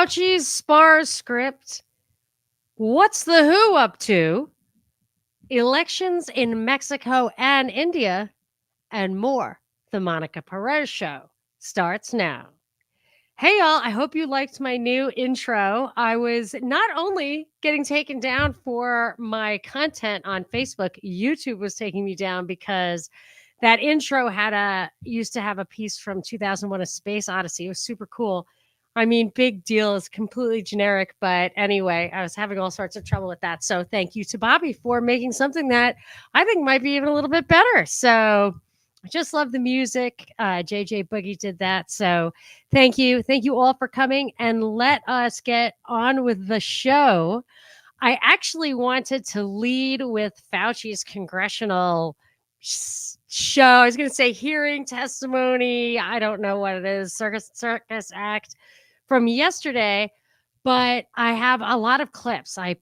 Fauci's SPARS script. What's the WHO up to? Elections in Mexico and India, and more. The Monica Perez Show starts now. Hey, y'all. I hope you liked my new intro. I was not only getting taken down for my content on Facebook, YouTube was taking me down because that intro used to have a piece from 2001: A Space Odyssey. It was super cool. I mean, big deal. Is completely generic, but anyway, I was having all sorts of trouble with that. So thank you to Bobby for making something that I think might be even a little bit better. So I just love the music. JJ Boogie did that. So thank you. Thank you all for coming, and let us get on with the show. I actually wanted to lead with Fauci's congressional show. I was going to say hearing testimony. I don't know what it is. Circus act from yesterday, but I have a lot of clips. I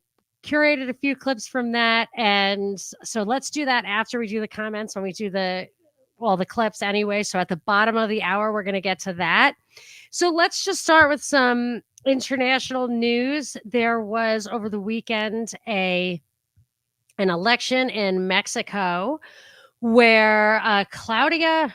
curated a few clips from that. And so let's do that after we do the comments, when we do the clips anyway. So at the bottom of the hour, we're going to get to that. So let's just start with some international news. There was over the weekend an election in Mexico where Claudia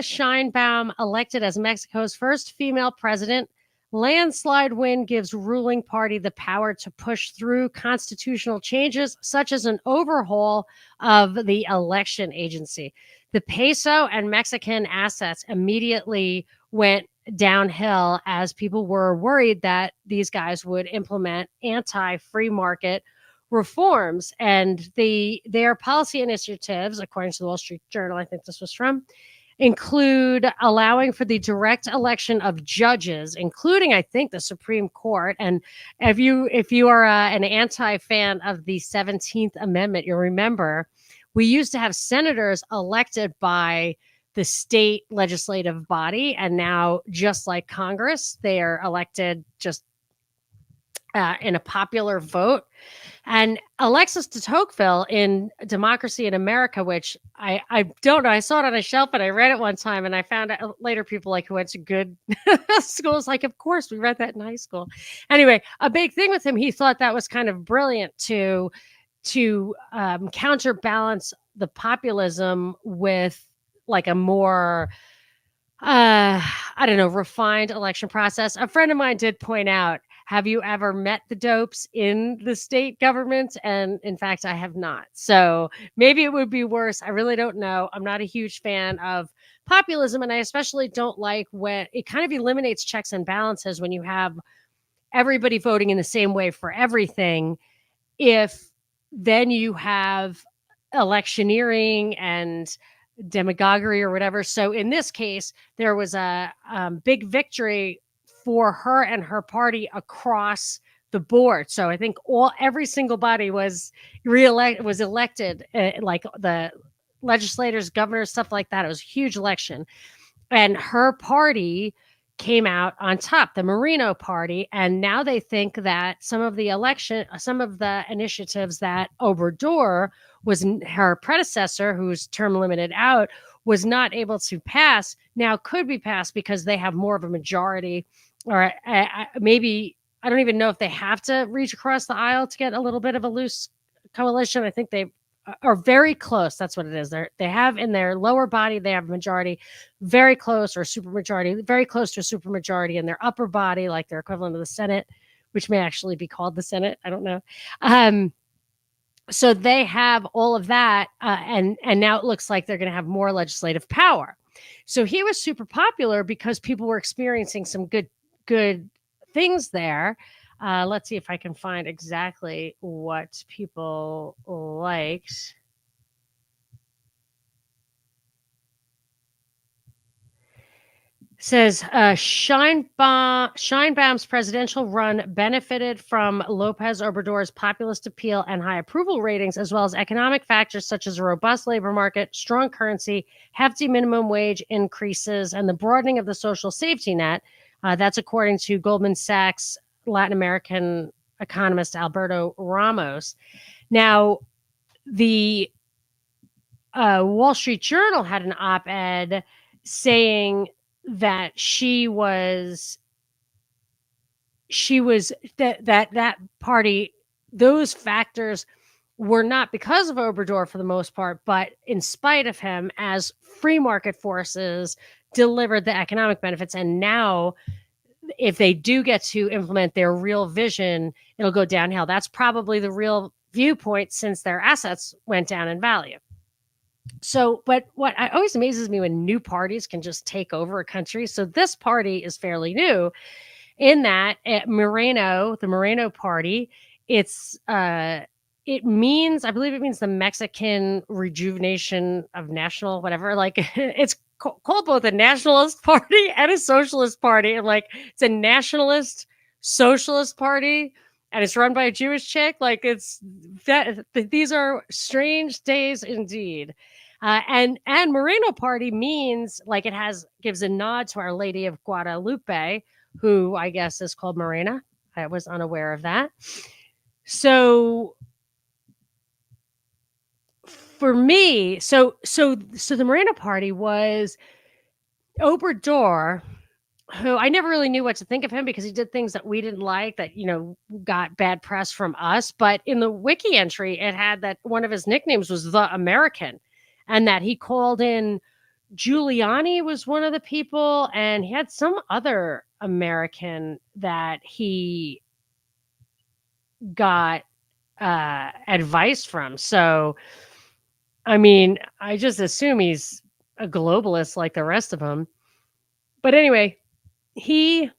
Sheinbaum, elected as Mexico's first female president. Landslide win gives ruling party the power to push through constitutional changes, such as an overhaul of the election agency. The peso and Mexican assets immediately went downhill as people were worried that these guys would implement anti-free market reforms, and their policy initiatives, according to the Wall Street Journal, I think this was from, include allowing for the direct election of judges, including, I think, the Supreme Court. And if you are an anti-fan of the 17th Amendment, you'll remember we used to have senators elected by the state legislative body, and now, just like Congress, they are elected just in a popular vote. And Alexis de Tocqueville in Democracy in America, which I don't know, I saw it on a shelf and I read it one time, and I found out later people who went to good schools, of course, we read that in high school. Anyway, a big thing with him, he thought that was kind of brilliant to counterbalance the populism with a more refined election process. A friend of mine did point out, have you ever met the dopes in the state government? And in fact, I have not. So maybe it would be worse. I really don't know. I'm not a huge fan of populism, and I especially don't like when it kind of eliminates checks and balances when you have everybody voting in the same way for everything. If then you have electioneering and demagoguery or whatever. So in this case, there was a big victory for her and her party across the board. So I think every single body was elected, like the legislators, governors, stuff like that. It was a huge election, and her party came out on top, the Moreno party. And now they think that some of the initiatives that Obrador, was her predecessor, who's term limited out, was not able to pass, now could be passed because they have more of a majority. Or maybe, I don't even know if they have to reach across the aisle to get a little bit of a loose coalition. I think they are very close. That's what it is. They have in their lower body, they have a majority, very close, or super majority, very close to a super majority in their upper body, like their equivalent of the Senate, which may actually be called the Senate. I don't know. So they have all of that, and now it looks like they're going to have more legislative power. So he was super popular because people were experiencing some good things there. Let's see if I can find exactly what people liked. Says Sheinbaum's presidential run benefited from Lopez Obrador's populist appeal and high approval ratings, as well as economic factors such as a robust labor market, strong currency, hefty minimum wage increases, and the broadening of the social safety net. That's according to Goldman Sachs Latin American economist Alberto Ramos. Now, the Wall Street Journal had an op-ed saying that she was that party, those factors were not because of Obrador for the most part, but in spite of him, as free market forces delivered the economic benefits. And now, if they do get to implement their real vision, it'll go downhill. That's probably the real viewpoint since their assets went down in value. So, but what always amazes me when new parties can just take over a country. So this party is fairly new in that Moreno, the Moreno party, it's it means, I believe it means the Mexican rejuvenation of national whatever. Like it's called both a nationalist party and a socialist party. And like it's a nationalist socialist party and it's run by a Jewish chick. Like it's that these are strange days indeed. And Moreno party means like it gives a nod to Our Lady of Guadalupe, who I guess is called Morena. I was unaware of that. So for me, so the Morena party was Obrador, who I never really knew what to think of him because he did things that we didn't like that, got bad press from us. But in the wiki entry, it had that one of his nicknames was the American and that he called in Giuliani was one of the people, and he had some other American that he got advice from. So, I mean, I just assume he's a globalist like the rest of them. But anyway, he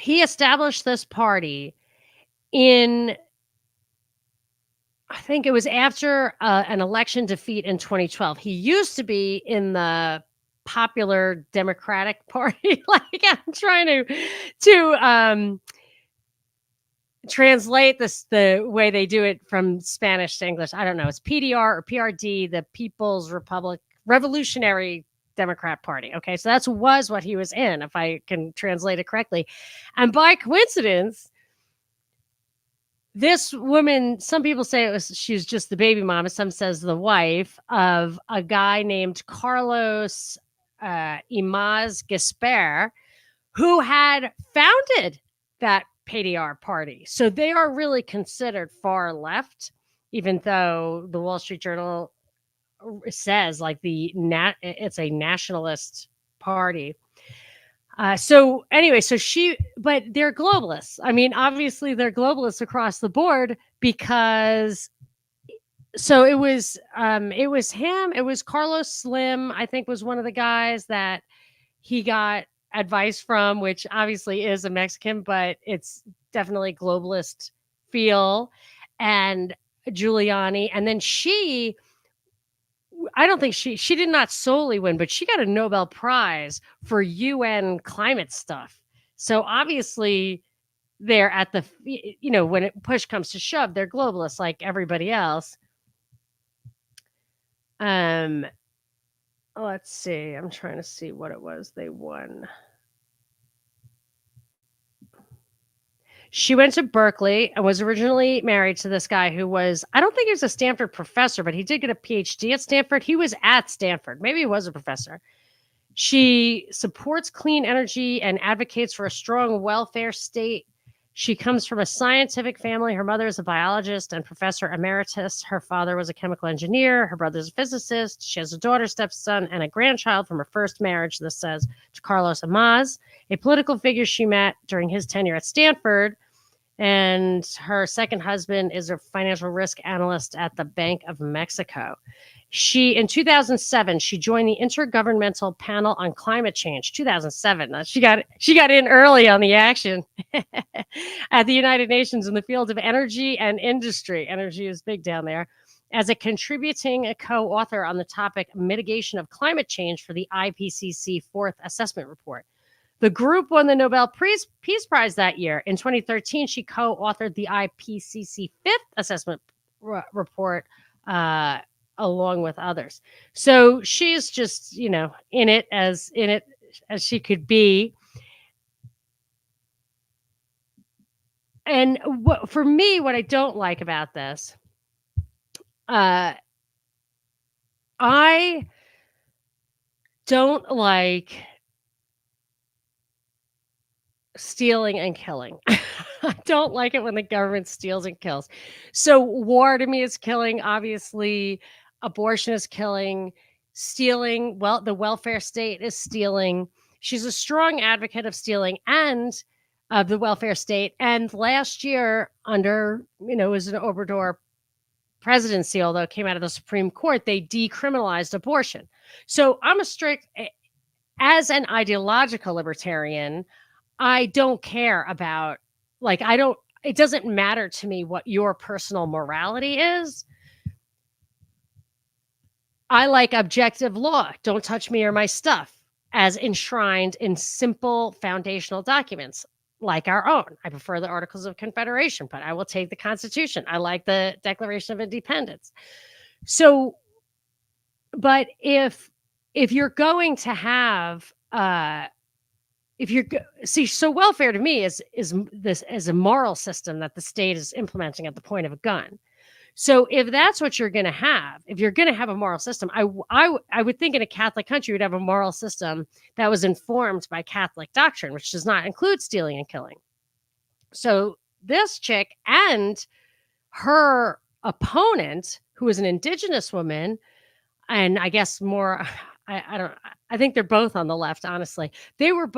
established this party in, I think it was after an election defeat in 2012. He used to be in the Popular Democratic Party. Like I'm trying to translate this the way they do it from Spanish to English. I don't know. It's PDR or PRD, the People's Revolutionary Democrat Party. Okay, so was what he was in, if I can translate it correctly. And by coincidence, this woman, some people say she was just the baby mama, some says the wife of a guy named Carlos Imaz Gasper, who had founded that PDR party. So they are really considered far left, even though the Wall Street Journal says like it's a nationalist party. So anyway, but they're globalists. I mean, obviously they're globalists across the board because so it was him, it was Carlos Slim, I think was one of the guys that he got advice from, which obviously is a Mexican, but it's definitely globalist feel, and Giuliani. And then I don't think she did not solely win, but she got a Nobel Prize for UN climate stuff. So obviously they're at the, when push comes to shove, they're globalists like everybody else. Let's see. I'm trying to see what it was they won. She went to Berkeley and was originally married to this guy who was, I don't think he was a Stanford professor, but he did get a PhD at Stanford. He was at Stanford. Maybe he was a professor. She supports clean energy and advocates for a strong welfare state. She comes from a scientific family. Her mother is a biologist and professor emeritus. Her father was a chemical engineer. Her brother's a physicist. She has a daughter, stepson, and a grandchild from her first marriage, this says, to Carlos Imaz, a political figure she met during his tenure at Stanford. And her second husband is a financial risk analyst at the Bank of Mexico. In 2007, she joined the Intergovernmental Panel on Climate Change. 2007. She got in early on the action at the United Nations in the field of energy and industry. Energy is big down there. As a contributing co-author on the topic mitigation of climate change for the IPCC Fourth Assessment Report. The group won the Nobel Peace Prize that year. In 2013, she co-authored the IPCC Fifth Assessment Report along with others. So she's just, in it as she could be. And for me, what I don't like about this, I don't like stealing and killing. I don't like it when the government steals and kills. So war to me is killing, obviously. Abortion is killing. Stealing, well, the welfare state is stealing. She's a strong advocate of stealing and of the welfare state. And last year, under, it was an Obrador presidency, although it came out of the Supreme Court, they decriminalized abortion. So I'm as an ideological libertarian, I don't care about, it doesn't matter to me what your personal morality is. I like objective law. Don't touch me or my stuff, as enshrined in simple foundational documents like our own. I prefer the Articles of Confederation, but I will take the Constitution. I like the Declaration of Independence. So, but if you're going to have, so welfare to me is this as a moral system that the state is implementing at the point of a gun. So if that's what you're going to have, if you're going to have a moral system, I would think in a Catholic country you'd have a moral system that was informed by Catholic doctrine, which does not include stealing and killing. So this chick and her opponent, who is an indigenous woman, and I guess more, I think they're both on the left, honestly. They are,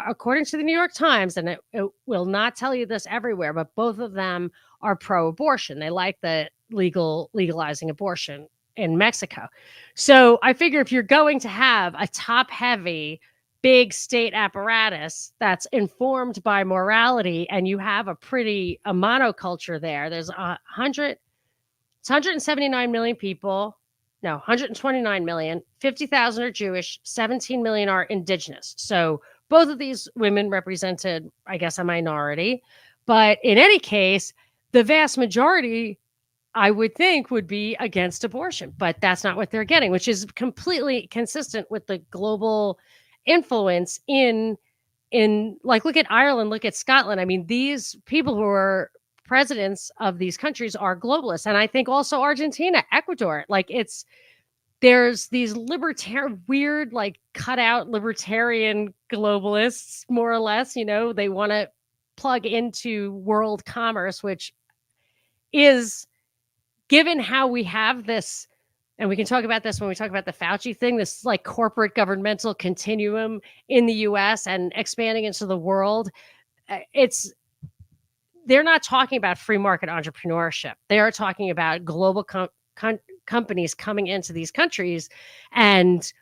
according to the New York Times, and it will not tell you this everywhere, but both of them are pro-abortion. They like the legalizing abortion in Mexico. So I figure if you're going to have a top-heavy, big state apparatus that's informed by morality, and you have a monoculture there, there's 179 million people. No, 129 million, 50,000 are Jewish, 17 million are indigenous. So both of these women represented, I guess, a minority. But in any case, the vast majority, I would think, would be against abortion. But that's not what they're getting, which is completely consistent with the global influence in look at Ireland, look at Scotland. I mean, these people who are presidents of these countries are globalists. And I think also Argentina, Ecuador, there's these weird, cut out libertarian globalists, more or less, they want to plug into world commerce, which is, given how we have this, and we can talk about this when we talk about the Fauci thing, this corporate governmental continuum in the US and expanding into the world. They're not talking about free market entrepreneurship. They are talking about global companies coming into these countries and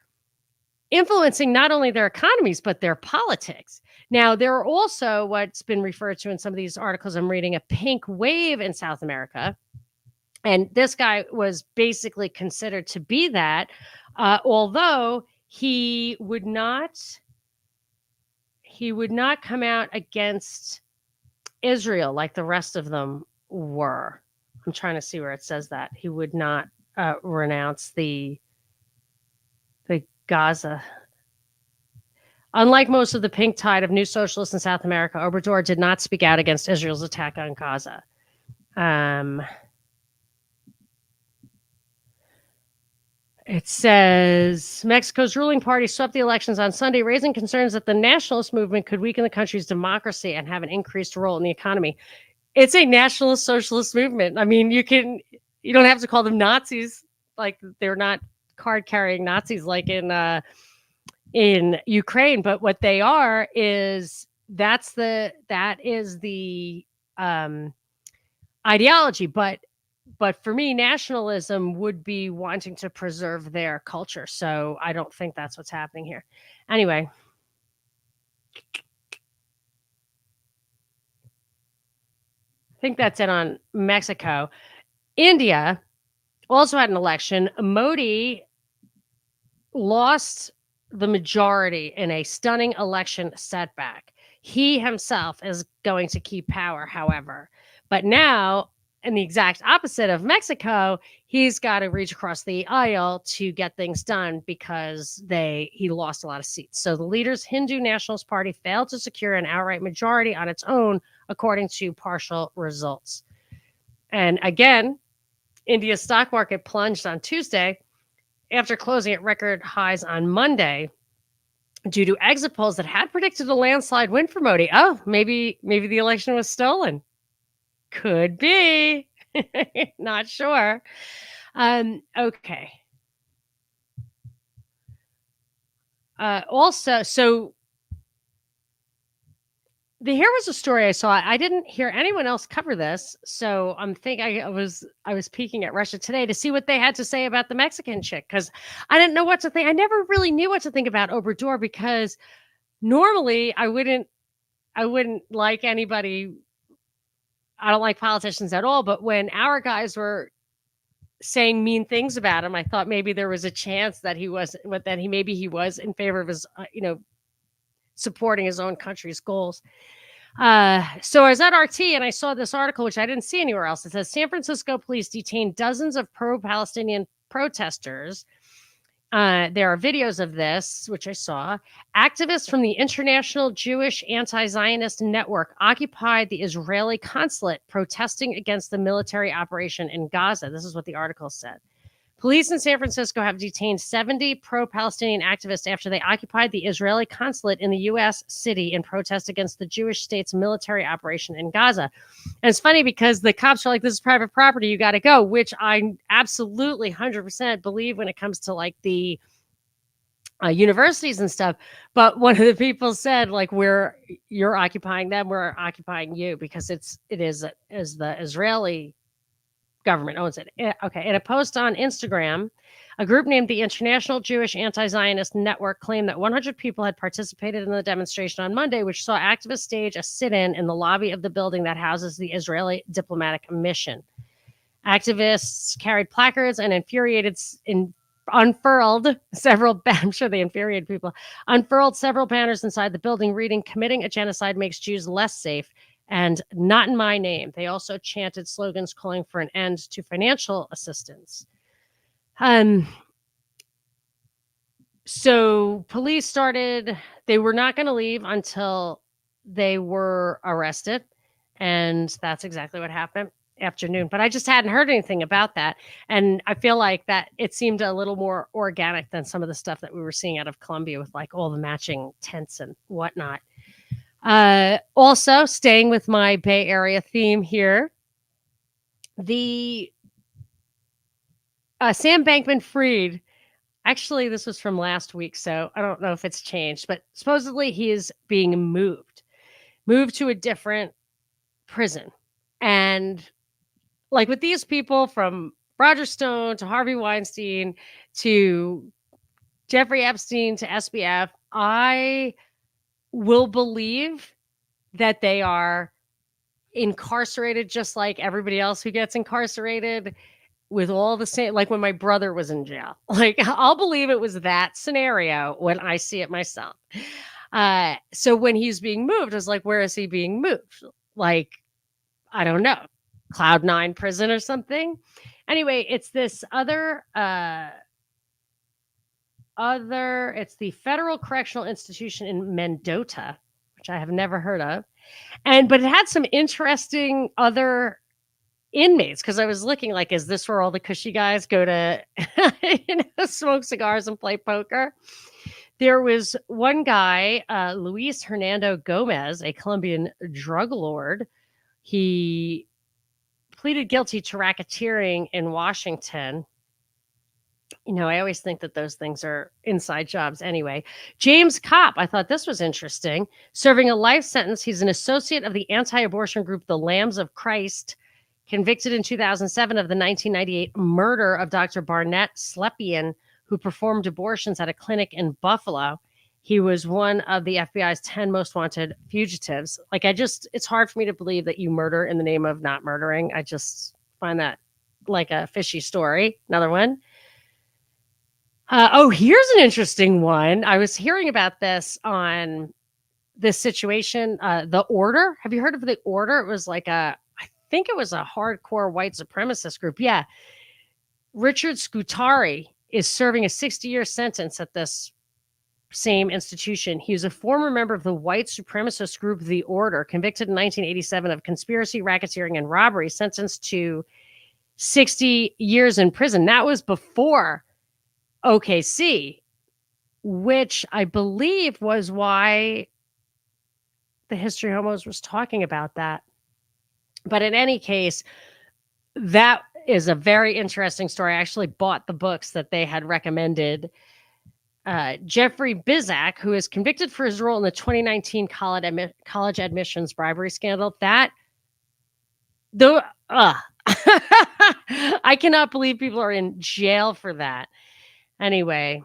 influencing not only their economies, but their politics. Now, there are also what's been referred to in some of these articles I'm reading, a pink wave in South America. And this guy was basically considered to be that, although he would not come out against Israel like the rest of them were. I'm trying to see where it says that. He would not renounce the Gaza. Unlike most of the pink tide of new socialists in South America, Obrador did not speak out against Israel's attack on Gaza. It says Mexico's ruling party swept the elections on Sunday, raising concerns that the nationalist movement could weaken the country's democracy and have an increased role in the economy. It's a nationalist socialist movement. I mean, you don't have to call them Nazis. They're not card-carrying Nazis like in Ukraine, but what they are is that is the ideology. But for me, nationalism would be wanting to preserve their culture. So I don't think that's what's happening here. Anyway. I think that's it on Mexico. India also had an election. Modi lost the majority in a stunning election setback. He himself is going to keep power, however. But now, in the exact opposite of Mexico, he's got to reach across the aisle to get things done because he lost a lot of seats. So the leader's Hindu Nationalist Party failed to secure an outright majority on its own, according to partial results. And again, India's stock market plunged on Tuesday after closing at record highs on Monday due to exit polls that had predicted a landslide win for Modi. Oh, maybe the election was stolen. Could be. Not sure. Okay. Also, so here was a story I saw. I didn't hear anyone else cover this, so I was peeking at Russia Today to see what they had to say about the Mexican chick, because I didn't know what to think. I never really knew what to think about Obrador, because normally I wouldn't like anybody. I don't like politicians at all, but when our guys were saying mean things about him, I thought maybe there was a chance that he was in favor of his, supporting his own country's goals. So I was at RT and I saw this article, which I didn't see anywhere else. It says San Francisco police detained dozens of pro-Palestinian protesters. There are videos of this, which I saw. Activists from the International Jewish Anti-Zionist Network occupied the Israeli consulate, protesting against the military operation in Gaza. This is what the article said. Police in San Francisco have detained 70 pro-Palestinian activists after they occupied the Israeli consulate in the U.S. city in protest against the Jewish state's military operation in Gaza. And it's funny because the cops are like, this is private property, you got to go, which I absolutely 100% believe when it comes to like the universities and stuff. But one of the people said, like, you're occupying them, we're occupying you, because it is the Israeli government owns it. Okay. In a post on Instagram, a group named the International Jewish Anti-Zionist Network claimed that 100 people had participated in the demonstration on Monday, which saw activists stage a sit-in in the lobby of the building that houses the Israeli diplomatic mission. Activists carried placards and unfurled several banners inside the building, reading, "Committing a genocide makes Jews less safe," and "Not in my name." They also chanted slogans calling for an end to financial assistance. So police they were not going to leave until they were arrested. And that's exactly what happened afternoon. But I just hadn't heard anything about that. And I feel like that it seemed a little more organic than some of the stuff that we were seeing out of Colombia with like all the matching tents and whatnot. Also, staying with my Bay Area theme here, the Sam Bankman-Fried, actually, this was from last week, so I don't know if it's changed, but supposedly he is being moved to a different prison. And like with these people, from Roger Stone to Harvey Weinstein to Jeffrey Epstein to SBF, I will believe that they are incarcerated just like everybody else who gets incarcerated, with all the same, like when my brother was in jail. Like, I'll believe it was that scenario when I see it myself. So when he's being moved, I was like, where is he being moved? Like, I don't know, Cloud 9 prison or something. Anyway, it's this it's the Federal Correctional Institution in Mendota, which I have never heard of. But it had some interesting other inmates, because I was looking like, is this where all the cushy guys go to smoke cigars and play poker? There was one guy, Luis Hernando Gomez, a Colombian drug lord. He pleaded guilty to racketeering in Washington. I always think that those things are inside jobs anyway. James Kopp, I thought this was interesting, serving a life sentence. He's an associate of the anti-abortion group, the Lambs of Christ, convicted in 2007 of the 1998 murder of Dr. Barnett Slepian, who performed abortions at a clinic in Buffalo. He was one of the FBI's 10 most wanted fugitives. Like, it's hard for me to believe that you murder in the name of not murdering. I just find that like a fishy story. Another one. Here's an interesting one. I was hearing about this on this situation. The Order. Have you heard of The Order? It was like I think it was a hardcore white supremacist group. Yeah. Richard Scutari is serving a 60-year sentence at this same institution. He was a former member of the white supremacist group, The Order, convicted in 1987 of conspiracy, racketeering, and robbery, sentenced to 60 years in prison. That was before OKC, which I believe was why the History Homos was talking about that. But in any case, that is a very interesting story. I actually bought the books that they had recommended. Jeffrey Bizak, who is convicted for his role in the 2019 college admissions bribery scandal, I cannot believe people are in jail for that. Anyway,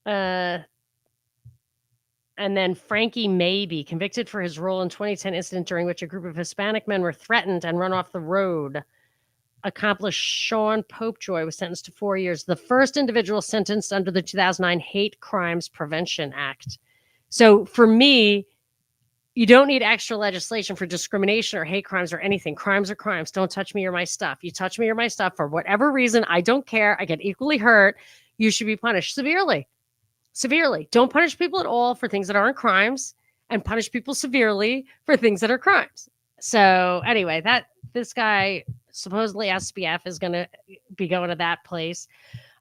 and then Frankie Maybe, convicted for his role in 2010 incident during which a group of Hispanic men were threatened and run off the road. Accomplished Sean Popejoy was sentenced to 4 years, the first individual sentenced under the 2009 Hate Crimes Prevention Act. So for me, you don't need extra legislation for discrimination or hate crimes or anything. Crimes are crimes. Don't touch me or my stuff. You touch me or my stuff for whatever reason, I don't care. I get equally hurt. You should be punished severely. Severely. Don't punish people at all for things that aren't crimes, and punish people severely for things that are crimes. So anyway, this guy, supposedly SPF, is going to be going to that place.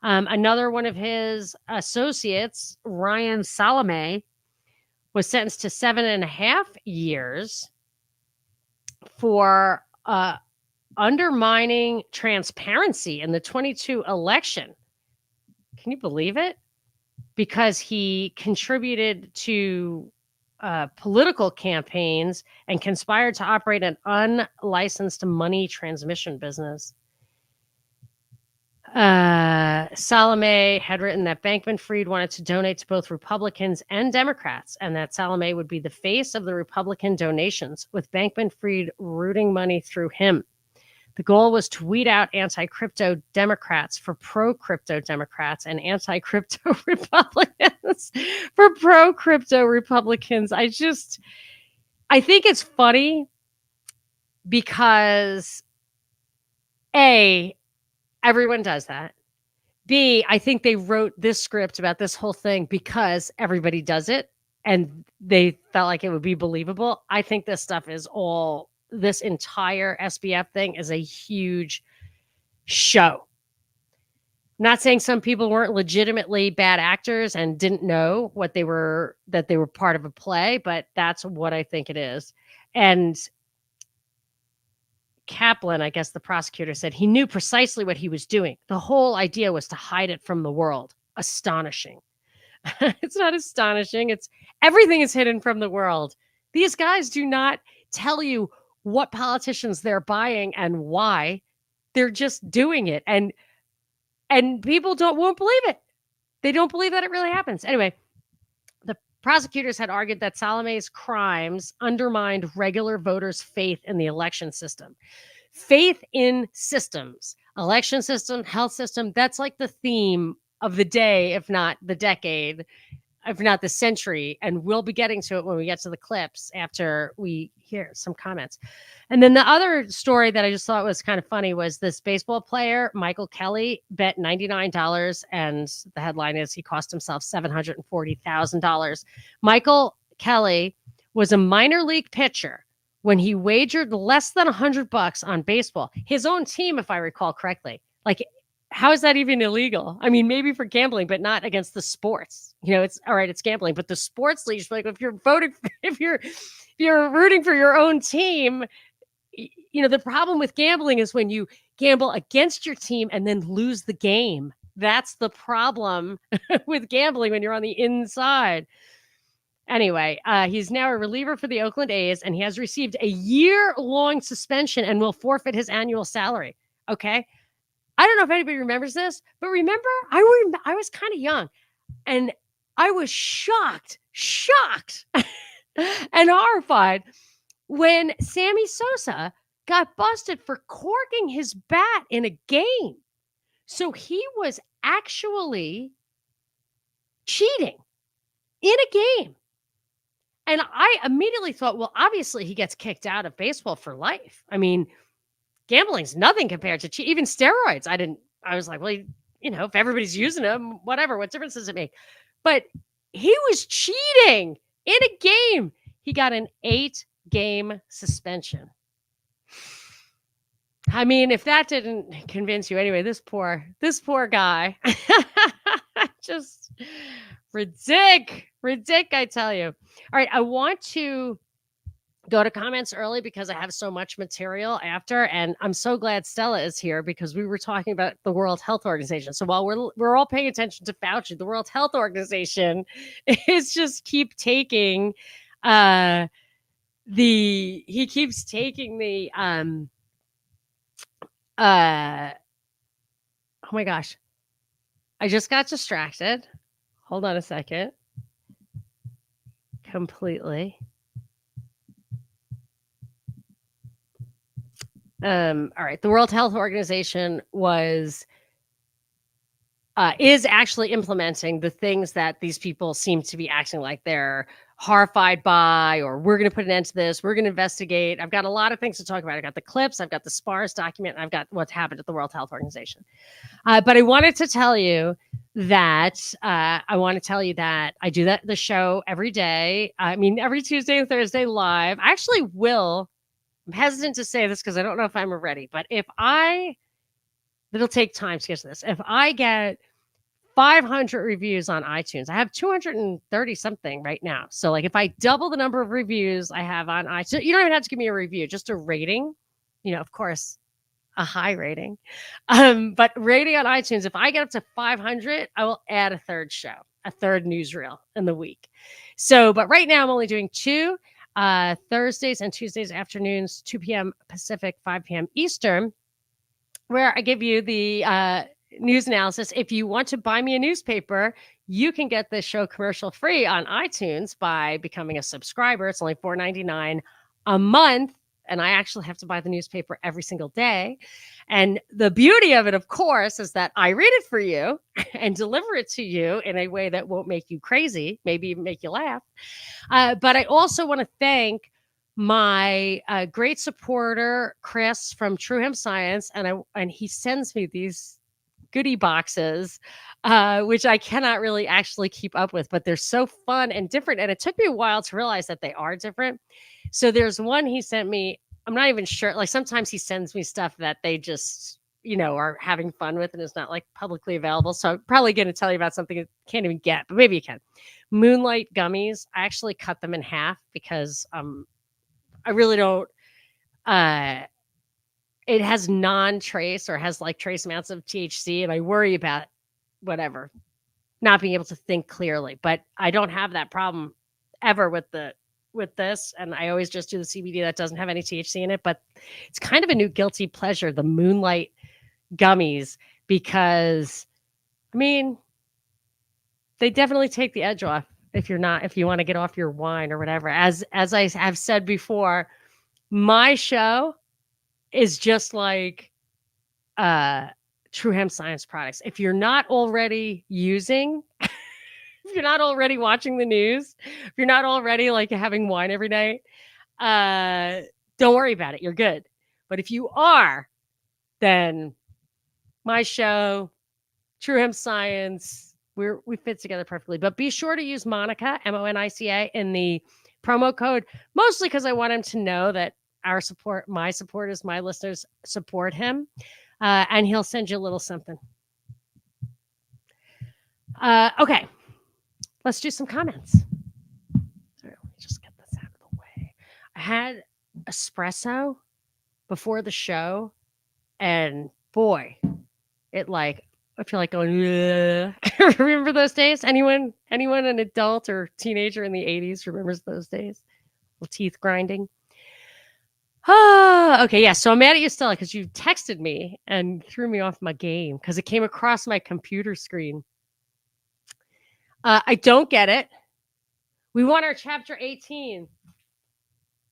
Another one of his associates, Ryan Salome, was sentenced to 7.5 years for undermining transparency in the 2022 election. Can you believe it? Because he contributed to political campaigns and conspired to operate an unlicensed money transmission business. Salome had written that Bankman-Fried wanted to donate to both Republicans and Democrats, and that Salome would be the face of the Republican donations, with Bankman-Fried routing money through him. The goal was to weed out anti-crypto Democrats for pro-crypto Democrats and anti-crypto Republicans for pro-crypto Republicans. I think it's funny because A, everyone does that. B, I think they wrote this script about this whole thing because everybody does it and they felt like it would be believable. I think this stuff is all, this entire SBF thing is a huge show. I'm not saying some people weren't legitimately bad actors and didn't know that they were part of a play, but that's what I think it is. And Kaplan, I guess the prosecutor, said he knew precisely what he was doing. The whole idea was to hide it from the world. Astonishing. It's not astonishing. It's everything is hidden from the world. These guys do not tell you what politicians they're buying and why. They're just doing it. And people won't believe it. They don't believe that it really happens. Anyway, the prosecutors had argued that Salome's crimes undermined regular voters' faith in the election system. Faith in systems, election system, health system, that's like the theme of the day, if not the decade, if not the century. And we'll be getting to it when we get to the clips after we hear some comments. And then the other story that I just thought was kind of funny was this baseball player, Michael Kelly, bet $99, and the headline is he cost himself $740,000. Michael Kelly was a minor league pitcher when he wagered less than $100 on baseball. His own team, if I recall correctly. Like, how is that even illegal? I mean, maybe for gambling, but not against the sports. You know, it's all right, it's gambling, but the sports league, like if you're voting, if you're rooting for your own team, you know, the problem with gambling is when you gamble against your team and then lose the game. That's the problem with gambling when you're on the inside. Anyway, he's now a reliever for the Oakland A's, and he has received a year-long suspension and will forfeit his annual salary. Okay. I don't know if anybody remembers this, but remember, I was kind of young, and I was shocked and horrified when Sammy Sosa got busted for corking his bat in a game. So he was actually cheating in a game. And I immediately thought, well, obviously he gets kicked out of baseball for life. I mean, gambling's nothing compared to even steroids. I was like, well, you know, if everybody's using them, whatever, what difference does it make? But he was cheating in a game. He got an 8-game suspension. I mean, if that didn't convince you anyway, this poor guy. Just ridic, I tell you. All right, I want to go to comments early because I have so much material after, and I'm so glad Stella is here because we were talking about the World Health Organization. So while we're all paying attention to Fauci, the World Health Organization is just keep taking he keeps taking the oh my gosh. I just got distracted. Hold on a second. Completely. All right. The World Health Organization is actually implementing the things that these people seem to be acting like they're horrified by, or we're going to put an end to this. We're going to investigate. I've got a lot of things to talk about. I've got the clips. I've got the SPARS document. And I've got what's happened at the World Health Organization. But I wanted to tell you that I do the show every day. I mean, every Tuesday and Thursday live. I actually will. I'm hesitant to say this because I don't know if I'm ready, but it'll take time to get to this. If I get 500 reviews on iTunes, I have 230 something right now. So like if I double the number of reviews I have on iTunes, you don't even have to give me a review, just a rating, of course, a high rating. But rating on iTunes, if I get up to 500, I will add a third show, a third newsreel in the week. So, but right now I'm only doing 2 Thursdays and Tuesdays afternoons, 2 p.m. Pacific, 5 p.m. Eastern, where I give you the news analysis. If you want to buy me a newspaper, you can get this show commercial free on iTunes by becoming a subscriber. It's only $4.99 a month. And I actually have to buy the newspaper every single day. And the beauty of it, of course, is that I read it for you and deliver it to you in a way that won't make you crazy, maybe even make you laugh. But I also want to thank my great supporter, Chris from True Hemp Science. And he sends me these goodie boxes, which I cannot really actually keep up with, but they're so fun and different. And it took me a while to realize that they are different. So there's one he sent me. I'm not even sure. Like sometimes he sends me stuff that they just, are having fun with and it's not like publicly available. So I'm probably going to tell you about something you can't even get, but maybe you can. Moonlight gummies. I actually cut them in half because I really don't. It has non-trace or has like trace amounts of THC, and I worry about whatever not being able to think clearly. But I don't have that problem ever with this, and I always just do the CBD that doesn't have any THC in it. But it's kind of a new guilty pleasure, the Moonlight gummies, because I mean, they definitely take the edge off if you want to get off your wine or whatever. As I have said before, my show is just like True Hemp Science products. If you're not already using, if you're not already watching the news, if you're not already like having wine every night, don't worry about it. You're good. But if you are, then my show, True Hemp Science, we fit together perfectly. But be sure to use Monica, Monica, in the promo code, mostly because I want him to know that my supporters, my listeners support him. And he'll send you a little something. Okay. Let's do some comments. All right, let me just get this out of the way. I had espresso before the show, and boy, I feel like going, remember those days? Anyone, an adult or teenager in the 80s remembers those days? Little teeth grinding. Okay, yeah. So I'm mad at you, Stella, because you texted me and threw me off my game because it came across my computer screen. I don't get it. We want our chapter 18.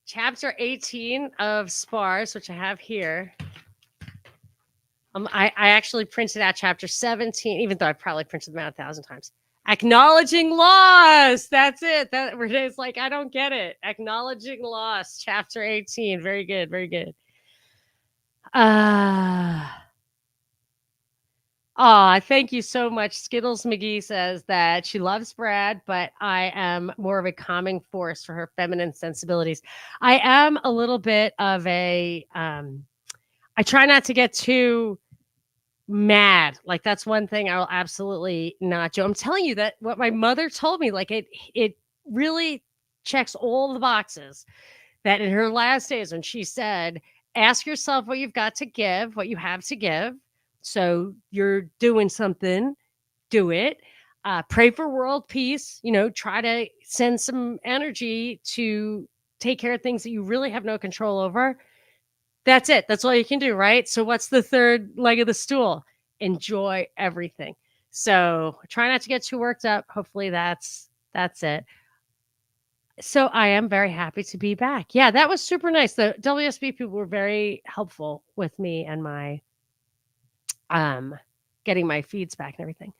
Chapter 18 of SPARS, which I have here. I actually printed out chapter 17, even though I probably printed them out 1,000 times. Acknowledging loss. That's it. Renee's like, I don't get it. Acknowledging loss. Chapter 18. Very good. Very good. Thank you so much. Skittles McGee says that she loves Brad, but I am more of a calming force for her feminine sensibilities. I am a little bit of a I try not to get too mad. Like, that's one thing I will absolutely not do. I'm telling you that what my mother told me, like, it really checks all the boxes. That in her last days, when she said, ask yourself what you've got to give, what you have to give. So you're doing something, do it. Pray for world peace. Try to send some energy to take care of things that you really have no control over. That's it. That's all you can do, right? So what's the third leg of the stool? Enjoy everything. So try not to get too worked up. Hopefully that's it. So I am very happy to be back. Yeah, that was super nice. The WSB people were very helpful with me and my getting my feeds back and everything.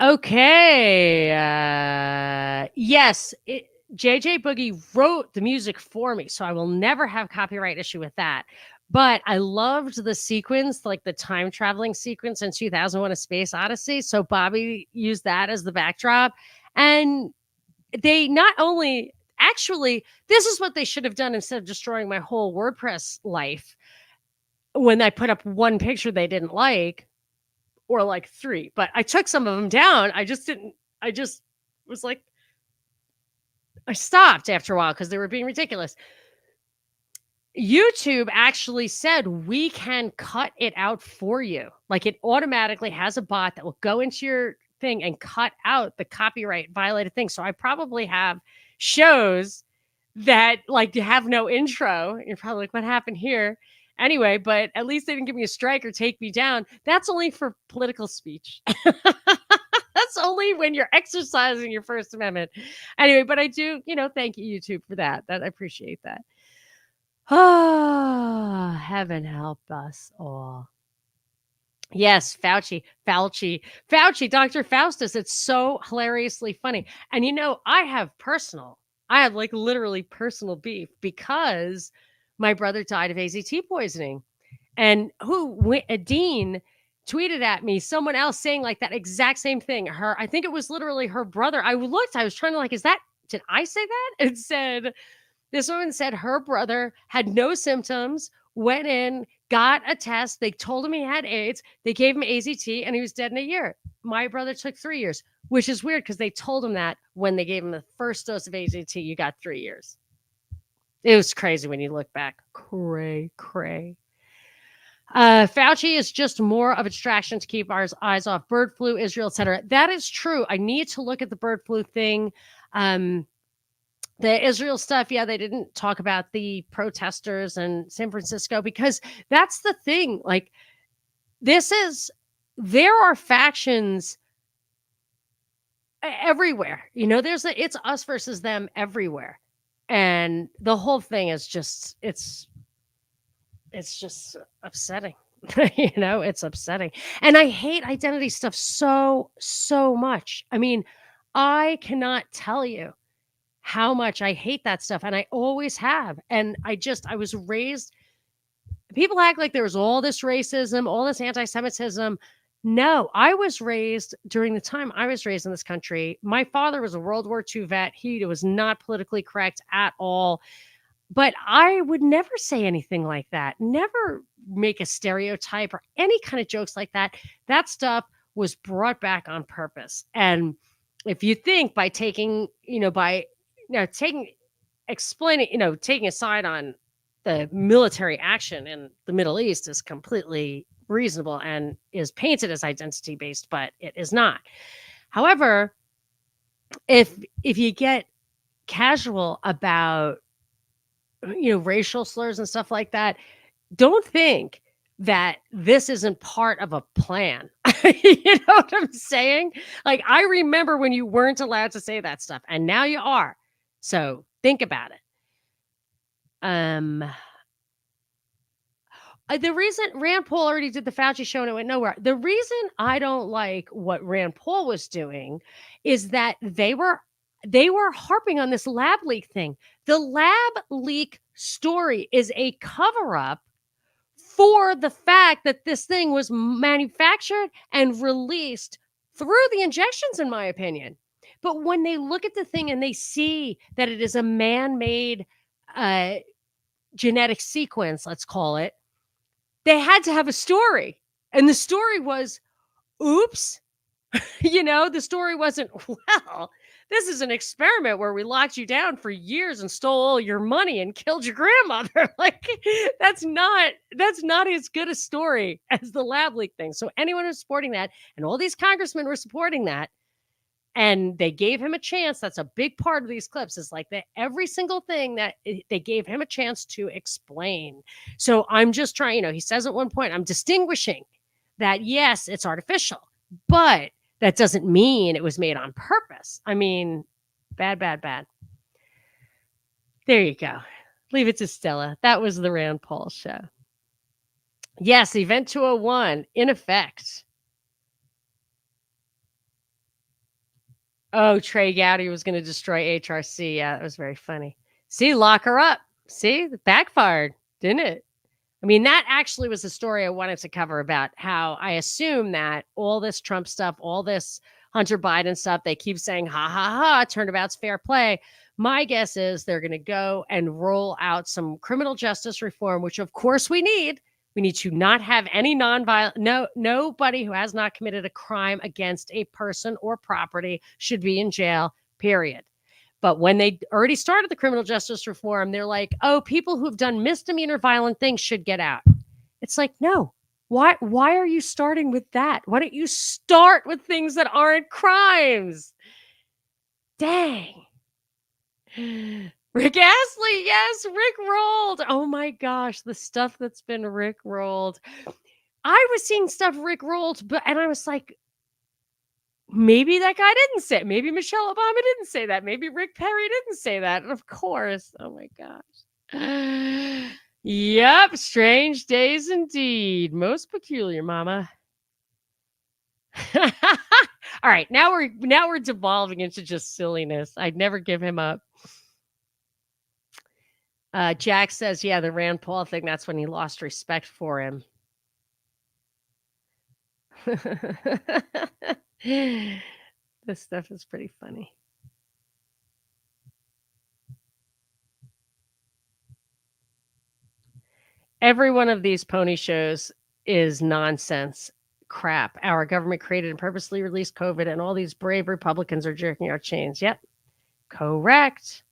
Okay. Yes, JJ Boogie wrote the music for me, so I will never have copyright issue with that. But I loved the sequence, like the time traveling sequence in 2001: A Space Odyssey. So Bobby used that as the backdrop, and they not only actually, this is what they should have done instead of destroying my whole WordPress life when I put up one picture they didn't like, or like 3, but I took some of them down. I just was like, I stopped after a while because they were being ridiculous. YouTube actually said we can cut it out for you. Like, it automatically has a bot that will go into your thing and cut out the copyright violated thing. So I probably have shows that like have no intro. You're probably like, what happened here? Anyway, but at least they didn't give me a strike or take me down. That's only for political speech. That's only when you're exercising your First Amendment. Anyway, but I do, thank you, YouTube, for that. I appreciate that. Ah, heaven help us all. Yes, Fauci, Dr. Faustus. It's so hilariously funny. And I have like literally personal beef because my brother died of AZT poisoning. And Dean tweeted at me, someone else saying like that exact same thing. I think it was literally her brother. I was trying to did I say that? It said, this woman said her brother had no symptoms, went in, got a test. They told him he had AIDS. They gave him AZT and he was dead in a year. My brother took 3 years, which is weird because they told him that when they gave him the first dose of AZT, you got 3 years. It was crazy when you look back. Cray. Fauci is just more of a distraction to keep our eyes off bird flu, Israel, etc. That is true. I need to look at the bird flu thing. The Israel stuff, yeah, they didn't talk about the protesters in San Francisco because that's the thing. Like, there are factions everywhere. It's us versus them everywhere. And the whole thing is just, it's just upsetting. It's upsetting. And I hate identity stuff so much. I mean, I cannot tell you how much I hate that stuff. And I always have. And I was raised, people act like there was all this racism, all this anti-Semitism. No, I was raised during the time I was raised in this country. My father was a World War II vet. He was not politically correct at all. But I would never say anything like that, never make a stereotype or any kind of jokes like that. That stuff was brought back on purpose. And if you think by taking taking a side on the military action in the Middle East is completely reasonable and is painted as identity based, but it is not. However, if you get casual about racial slurs and stuff like that, don't think that this isn't part of a plan. You know what I'm saying? Like, I remember when you weren't allowed to say that stuff, and now you are. So think about it. The reason Rand Paul already did the Fauci show and it went nowhere. The reason I don't like what Rand Paul was doing is that they were harping on this lab leak thing. The lab leak story is a cover-up for the fact that this thing was manufactured and released through the injections, in my opinion. But when they look at the thing and they see that it is a man-made genetic sequence, let's call it, They had to have a story. And the story was, oops. The story wasn't, well, this is an experiment where we locked you down for years and stole all your money and killed your grandmother. Like, that's not as good a story as the lab leak thing. So anyone who's supporting that, and all these congressmen were supporting that, and they gave him a chance. That's a big part of these clips, is like that every single thing that they gave him a chance to explain. So I'm just trying, he says at one point, I'm distinguishing that, yes, it's artificial, but that doesn't mean it was made on purpose. I mean, bad, bad, bad. There you go. Leave it to Stella. That was the Rand Paul show. Yes, Event 201 in effect. Oh, Trey Gowdy was going to destroy HRC. Yeah, that was very funny. See, lock her up. See, it backfired, didn't it? I mean, that actually was the story I wanted to cover about how I assume that all this Trump stuff, all this Hunter Biden stuff, they keep saying, ha, ha, ha, turnabout's fair play. My guess is they're going to go and roll out some criminal justice reform, which of course we need. We need to not have any nobody who has not committed a crime against a person or property should be in jail, period. But when they already started the criminal justice reform, they're like, oh, people who've done misdemeanor violent things should get out. It's like, no. Why are you starting with that? Why don't you start with things that aren't crimes? Dang. Rick Astley, yes, Rick rolled. Oh my gosh, the stuff that's been Rick rolled. I was seeing stuff Rick rolled, and I was like, maybe that guy didn't say it. Maybe Michelle Obama didn't say that. Maybe Rick Perry didn't say that. And of course, oh my gosh. Yep, strange days indeed. Most peculiar, mama. All right, now we're devolving into just silliness. I'd never give him up. Jack says, yeah, the Rand Paul thing, that's when he lost respect for him. This stuff is pretty funny. Every one of these pony shows is nonsense crap. Our government created and purposely released COVID, and all these brave Republicans are jerking our chains. Yep. Correct.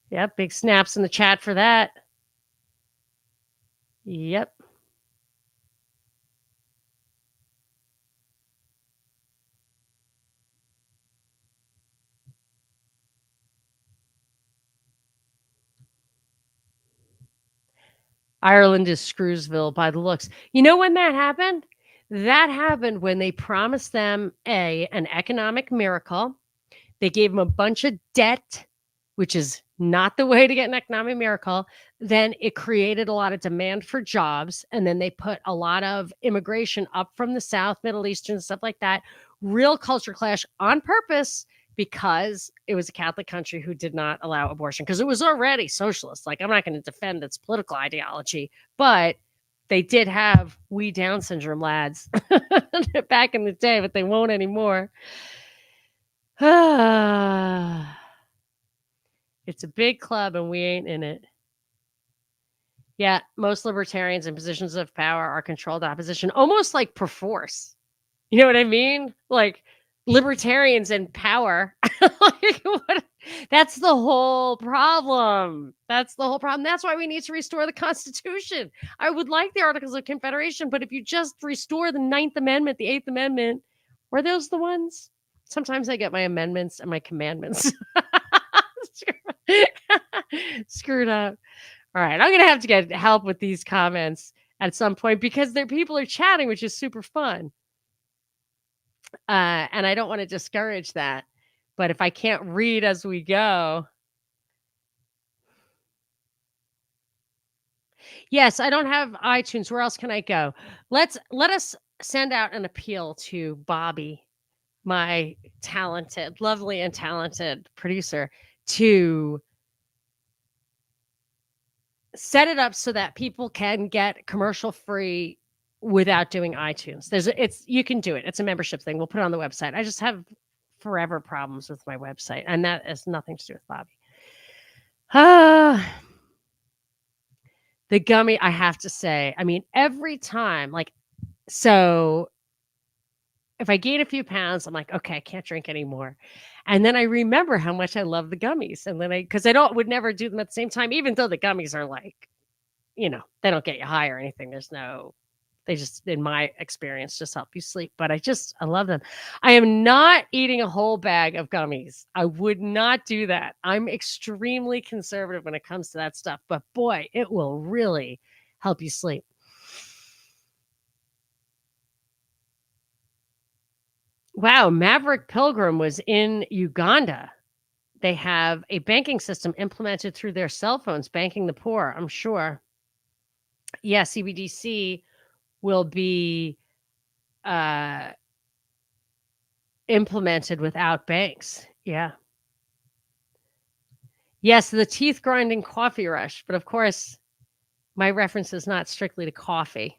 Yep. Big snaps in the chat for that. Yep. Ireland is Screwsville by the looks. You know when that happened? That happened when they promised them an economic miracle. They gave them a bunch of debt, which is not the way to get an economic miracle. Then it created a lot of demand for jobs. And then they put a lot of immigration up from the South, Middle Eastern, stuff like that. Real culture clash on purpose, because it was a Catholic country who did not allow abortion, because it was already socialist. Like, I'm not going to defend its political ideology, but they did have we Down syndrome lads back in the day, but they won't anymore. It's a big club and we ain't in it. Yeah, most libertarians in positions of power are controlled opposition, almost like perforce. You know what I mean? Like, libertarians in power. Like, that's the whole problem. That's the whole problem. That's why we need to restore the Constitution. I would like the Articles of Confederation, but if you just restore the 9th Amendment, the 8th Amendment, were those the ones? Sometimes I get my amendments and my commandments screwed up. All right, I'm going to have to get help with these comments at some point, because people are chatting, which is super fun. And I don't want to discourage that. But if I can't read as we go. Yes, I don't have iTunes. Where else can I go? Let us send out an appeal to Bobby, my lovely and talented producer, to set it up so that people can get commercial free without doing iTunes. You can do it. It's a membership thing. We'll put it on the website. I just have forever problems with my website, and that has nothing to do with Bobby. The gummy, I have to say, I mean, every time, like, so if I gain a few pounds, I'm like, okay, I can't drink anymore. And then I remember how much I love the gummies. And then because I would never do them at the same time, even though the gummies are like, they don't get you high or anything. They just, in my experience, just help you sleep. But I love them. I am not eating a whole bag of gummies. I would not do that. I'm extremely conservative when it comes to that stuff. But boy, it will really help you sleep. Wow, Maverick Pilgrim was in Uganda. They have a banking system implemented through their cell phones, banking the poor, I'm sure. Yeah, CBDC will be implemented without banks. Yeah. Yes, the teeth grinding coffee rush. But of course, my reference is not strictly to coffee.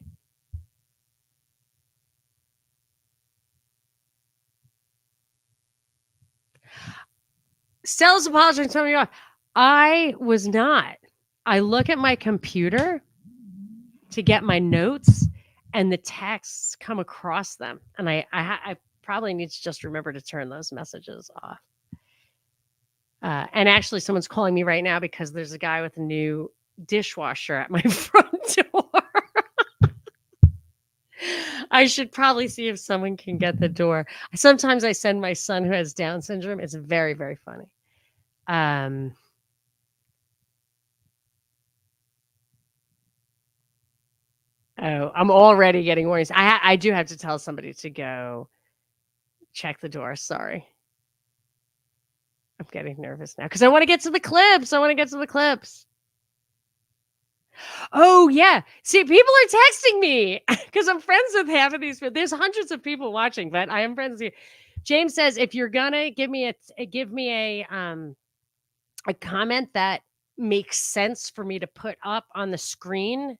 Stella's apologizing to me off. I was not. I look at my computer to get my notes, and the texts come across them. And I probably need to just remember to turn those messages off. And actually, someone's calling me right now because there's a guy with a new dishwasher at my front door. I should probably see if someone can get the door. Sometimes I send my son who has Down syndrome. It's very, very funny. Oh, I'm already getting warnings. I do have to tell somebody to go check the door. Sorry. I'm getting nervous now because I want to get to the clips. Oh, yeah. See, people are texting me because I'm friends with half of these. There's hundreds of people watching, but I am friends with you. James says, if you're gonna give me a comment that makes sense for me to put up on the screen,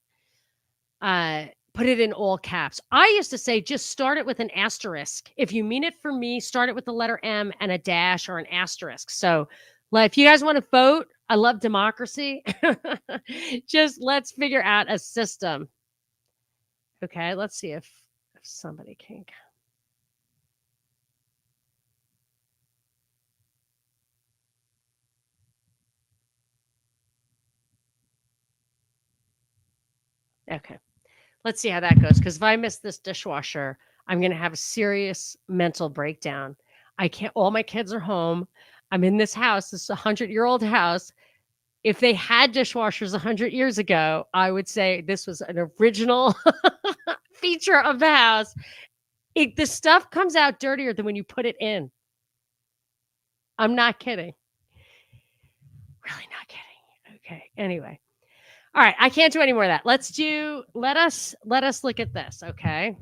put it in all caps. I used to say, just start it with an asterisk. If you mean it for me, start it with the letter M and a dash or an asterisk. So if you guys want to vote, I love democracy. Just let's figure out a system. Okay, let's see if somebody can. Okay, let's see how that goes. Because if I miss this dishwasher, I'm going to have a serious mental breakdown. I can't, all my kids are home. I'm in this house, this 100-year-old house. If they had dishwashers 100 years ago, I would say this was an original feature of the house. The stuff comes out dirtier than when you put it in. I'm not kidding. Really not kidding. Okay. Anyway. All right. I can't do any more of that. Let us look at this. Okay.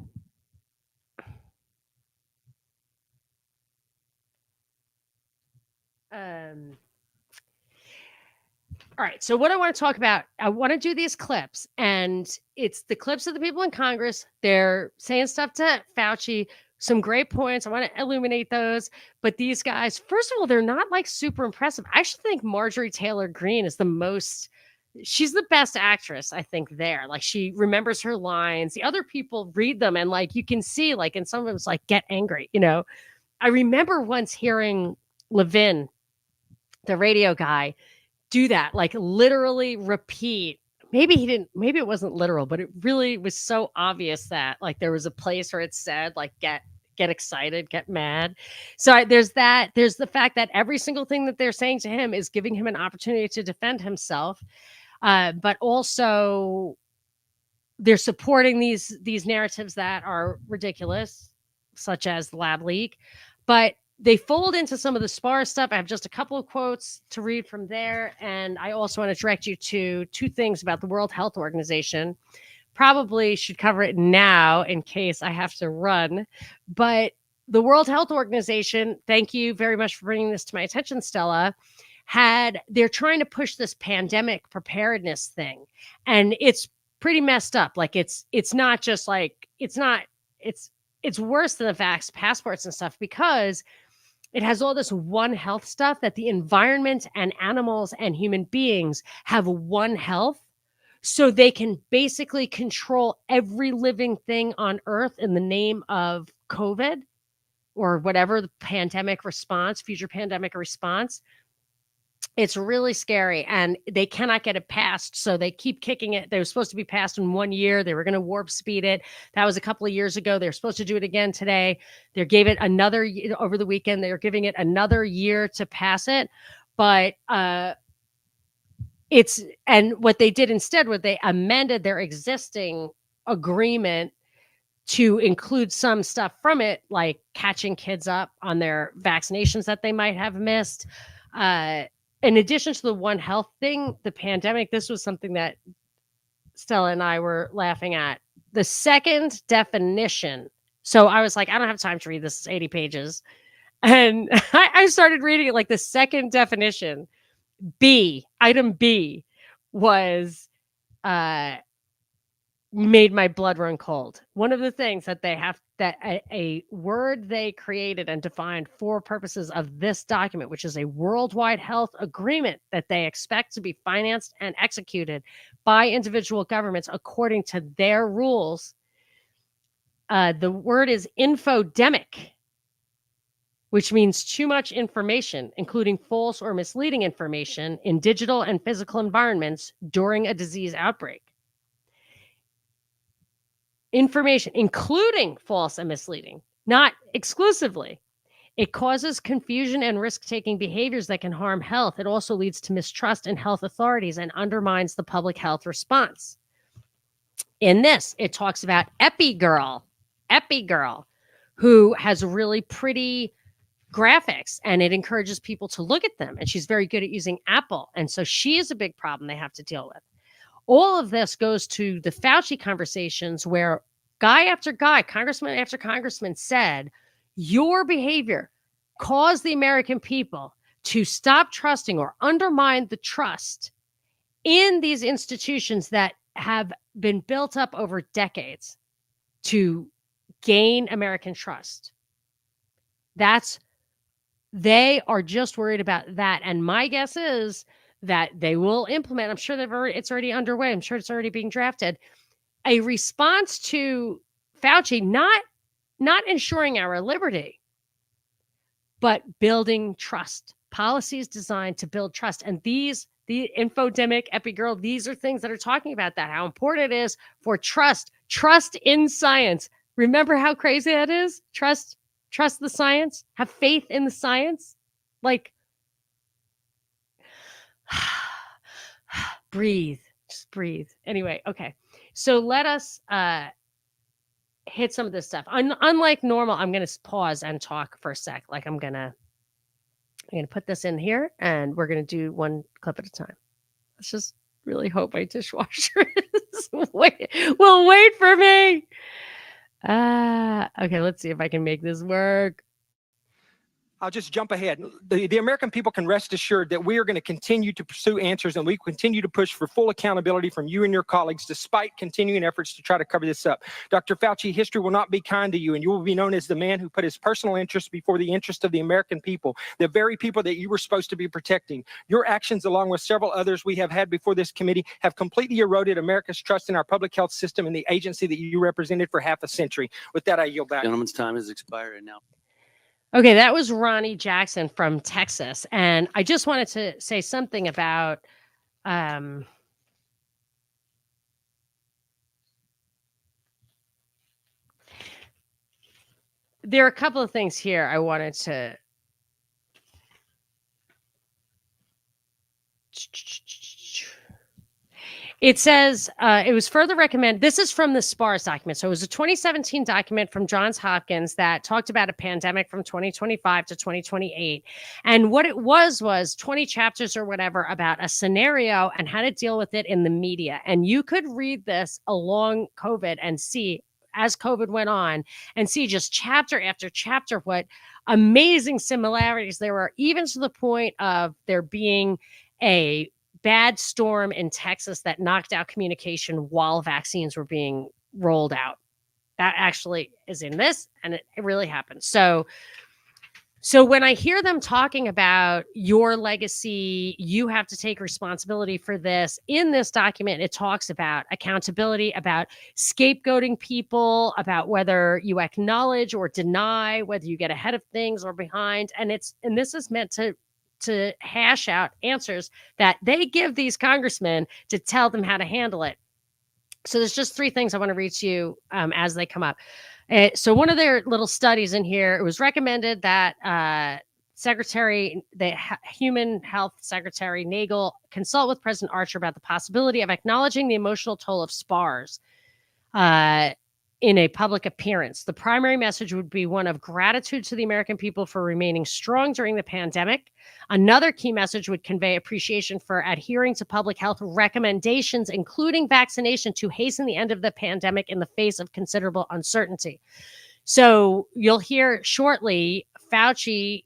All right. So what I want to talk about, I want to do these clips, and it's the clips of the people in Congress. They're saying stuff to Fauci, some great points. I want to illuminate those. But these guys, first of all, they're not like super impressive. I actually think Marjorie Taylor Greene is she's the best actress, I think, there. Like, she remembers her lines. The other people read them, and like you can see, like, in some of them, it's like, get angry. I remember once hearing Levin, the radio guy, do that, like literally repeat. Maybe it wasn't literal, but it really was so obvious that like there was a place where it said like get excited, get mad. So there's that. There's the fact that every single thing that they're saying to him is giving him an opportunity to defend himself. But also they're supporting these narratives that are ridiculous, such as the lab leak. But they fold into some of the SPARS stuff. I have just a couple of quotes to read from there. And I also want to direct you to two things about the World Health Organization. Probably should cover it now in case I have to run. But the World Health Organization, thank you very much for bringing this to my attention, Stella, they're trying to push this pandemic preparedness thing. And it's pretty messed up. Like it's not just like, it's worse than the vax passports and stuff, because it has all this One Health stuff that the environment and animals and human beings have one health. so they can basically control every living thing on earth in the name of COVID or whatever the pandemic response, future pandemic response. It's really scary, and they cannot get it passed. So they keep kicking it. They were supposed to be passed in 1 year. They were going to warp speed it. That was a couple of years ago. They're supposed to do it again today. They gave it another over the weekend. They're giving it another year to pass it. But and what they did instead was they amended their existing agreement to include some stuff from it, like catching kids up on their vaccinations that they might have missed. In addition to the One Health thing, the pandemic, this was something that Stella and I were laughing at. The second definition. So I was like, I don't have time to read this. It's 80 pages. And I started reading it, like the second definition. Item B was made my blood run cold. One of the things that they have, that a word they created and defined for purposes of this document, which is a worldwide health agreement that they expect to be financed and executed by individual governments according to their rules. The word is infodemic, which means too much information, including false or misleading information in digital and physical environments during a disease outbreak. Information, including false and misleading, not exclusively. It causes confusion and risk-taking behaviors that can harm health. It also leads to mistrust in health authorities and undermines the public health response. In this, it talks about Epigirl, who has really pretty graphics, and it encourages people to look at them. And she's very good at using Apple. And so she is a big problem they have to deal with. All of this goes to the Fauci conversations where guy after guy, congressman after congressman said, your behavior caused the American people to stop trusting or undermine the trust in these institutions that have been built up over decades to gain American trust. They are just worried about that. And my guess is that they will implement, I'm sure it's already underway. I'm sure it's already being drafted, a response to Fauci, not ensuring our liberty, but building trust. Policies designed to build trust. And the infodemic, Epigirl, these are things that are talking about that, how important it is for trust in science. Remember how crazy that is? Trust the science, have faith in the science. Like, just breathe. Anyway, okay. So let us hit some of this stuff. Unlike normal, I'm going to pause and talk for a sec. Like I'm going to put this in here and we're going to do one clip at a time. Let's just really hope my dishwasher will wait for me. Okay, let's see if I can make this work. I'll just jump ahead. The American people can rest assured that we are going to continue to pursue answers, and we continue to push for full accountability from you and your colleagues, despite continuing efforts to try to cover this up. Dr. Fauci, history will not be kind to you, and you will be known as the man who put his personal interest before the interest of the American people, the very people that you were supposed to be protecting. Your actions, along with several others we have had before this committee, have completely eroded America's trust in our public health system and the agency that you represented for half a century. With that, I yield back. Gentleman's time has expired now. Okay, that was Ronnie Jackson from Texas. And I just wanted to say something about there are a couple of things here I wanted to It says it was further recommended. This is from the SPARS document. So it was a 2017 document from Johns Hopkins that talked about a pandemic from 2025 to 2028. And what it was 20 chapters or whatever about a scenario and how to deal with it in the media. And you could read this along COVID and see, as COVID went on, and see just chapter after chapter what amazing similarities there were, even to the point of there being a bad storm in Texas that knocked out communication while vaccines were being rolled out. That actually is in this, and it really happened. So So when I hear them talking about your legacy, you have to take responsibility for this. In this document, it talks about accountability, about scapegoating people, about whether you acknowledge or deny, whether you get ahead of things or behind. And this is meant to hash out answers that they give these congressmen to tell them how to handle it. So there's just three things I want to read to you as they come up. So one of their little studies in here, it was recommended that Human Health Secretary Nagel consult with President Archer about the possibility of acknowledging the emotional toll of SPARS in a public appearance. The primary message would be one of gratitude to the American people for remaining strong during the pandemic. Another key message would convey appreciation for adhering to public health recommendations, including vaccination, to hasten the end of the pandemic in the face of considerable uncertainty. So you'll hear shortly, Fauci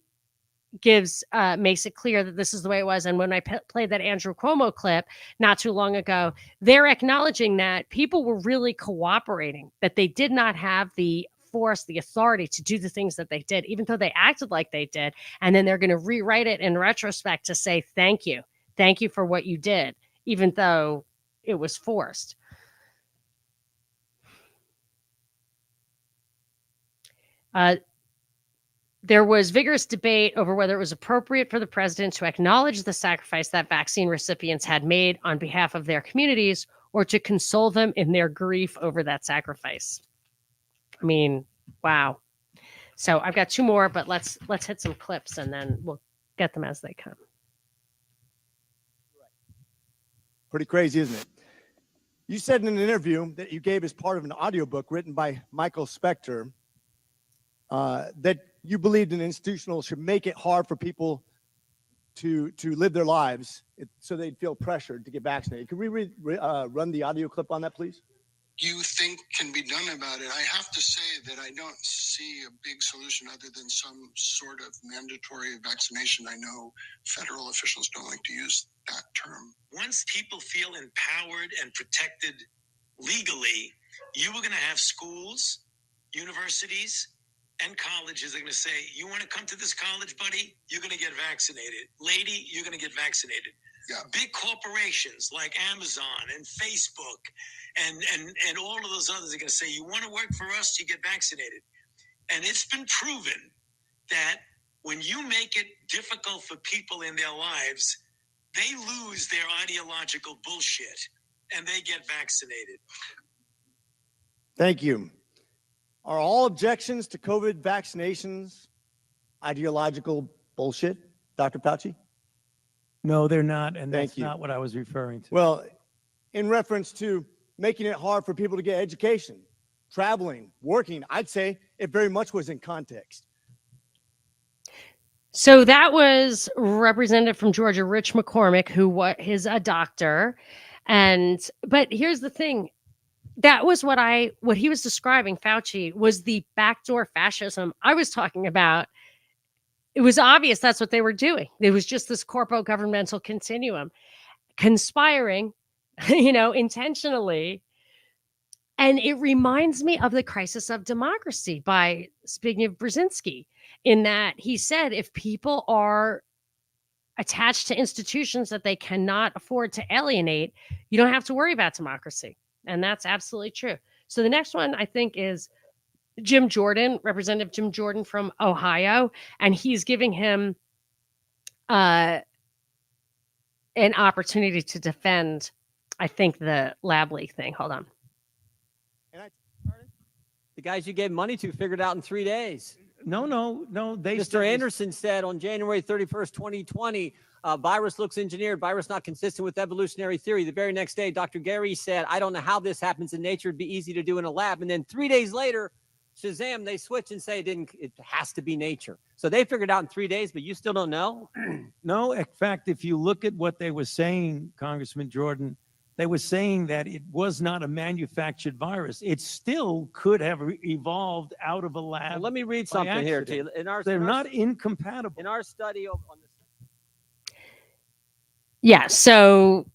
makes it clear that this is the way it was. And when I played that Andrew Cuomo clip not too long ago, they're acknowledging that people were really cooperating, that they did not have the force, the authority to do the things that they did, even though they acted like they did. And then they're going to rewrite it in retrospect to say, thank you for what you did, even though it was forced. There was vigorous debate over whether it was appropriate for the president to acknowledge the sacrifice that vaccine recipients had made on behalf of their communities, or to console them in their grief over that sacrifice. I mean, wow. So I've got two more, but let's hit some clips and then we'll get them as they come. Pretty crazy, isn't it? You said in an interview that you gave as part of an audiobook written by Michael Spector that you believed an institutional should make it hard for people to live their lives so they'd feel pressured to get vaccinated. Could we run the audio clip on that, please? You think can be done about it? I have to say that I don't see a big solution other than some sort of mandatory vaccination. I know federal officials don't like to use that term. Once people feel empowered and protected legally, you are going to have schools, universities, and colleges are going to say, you want to come to this college, buddy? You're going to get vaccinated. Lady, you're going to get vaccinated. Yeah. Big corporations like Amazon and Facebook and all of those others are going to say, you want to work for us, you get vaccinated. And it's been proven that when you make it difficult for people in their lives, they lose their ideological bullshit and they get vaccinated. Thank you. Are all objections to COVID vaccinations ideological bullshit, Dr. Fauci? No, they're not, and Thank that's you. not what I was referring to. Well, in reference to making it hard for people to get education, traveling, working, I'd say it very much was in context. So that was Representative from Georgia, Rich McCormick, who is a doctor. But here's the thing. That was what he was describing, Fauci, was the backdoor fascism I was talking about. It was obvious that's what they were doing. It was just this corpo governmental continuum, conspiring, intentionally. And it reminds me of The Crisis of Democracy by Zbigniew Brzezinski, in that he said, if people are attached to institutions that they cannot afford to alienate, you don't have to worry about democracy. And that's absolutely true. So the next one, I think, is Jim Jordan, Representative Jim Jordan from Ohio. And he's giving him an opportunity to defend, I think, the lab leak thing. Hold on. The guys you gave money to figured out in 3 days. No. Mr. Anderson said on January 31st, 2020, virus looks engineered, virus not consistent with evolutionary theory. The very next day, Dr. Gary said, I don't know how this happens in nature. It'd be easy to do in a lab. And then 3 days later, Shazam, they switch and say it has to be nature. So they figured out in 3 days, but you still don't know? No, in fact, if you look at what they were saying, Congressman Jordan, they were saying that it was not a manufactured virus. It still could have evolved out of a lab. Well, let me read something here to you. They're not incompatible. In our study on this. Yeah, so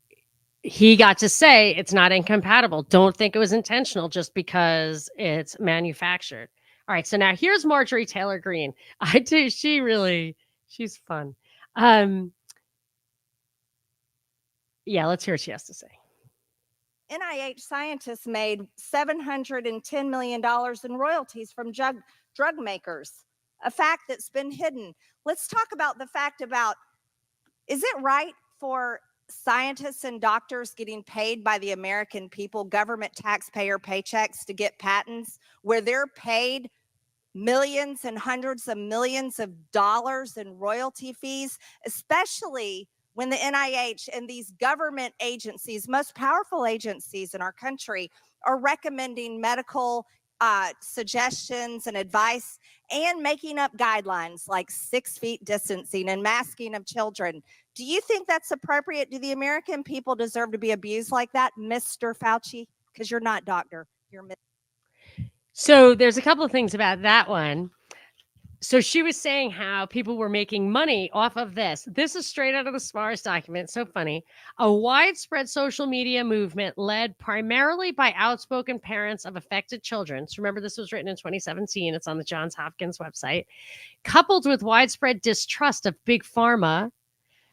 he got to say it's not incompatible. Don't think it was intentional just because it's manufactured. All right, so now here's Marjorie Taylor Greene. She's fun. Yeah, let's hear what she has to say. NIH scientists made $710 million in royalties from drug makers, a fact that's been hidden. Let's talk about the fact about, is it right for scientists and doctors getting paid by the American people, government taxpayer paychecks to get patents where they're paid millions and hundreds of millions of dollars in royalty fees, especially when the NIH and these government agencies, most powerful agencies in our country, are recommending medical suggestions and advice and making up guidelines like 6 feet distancing and masking of children. Do you think that's appropriate? Do the American people deserve to be abused like that, Mr. Fauci? Because you're not doctor. You're So there's a couple of things about that one. So she was saying how people were making money off of this. This is straight out of the SPARS document. So funny. A widespread social media movement led primarily by outspoken parents of affected children. So remember, this was written in 2017. It's on the Johns Hopkins website. Coupled with widespread distrust of big pharma,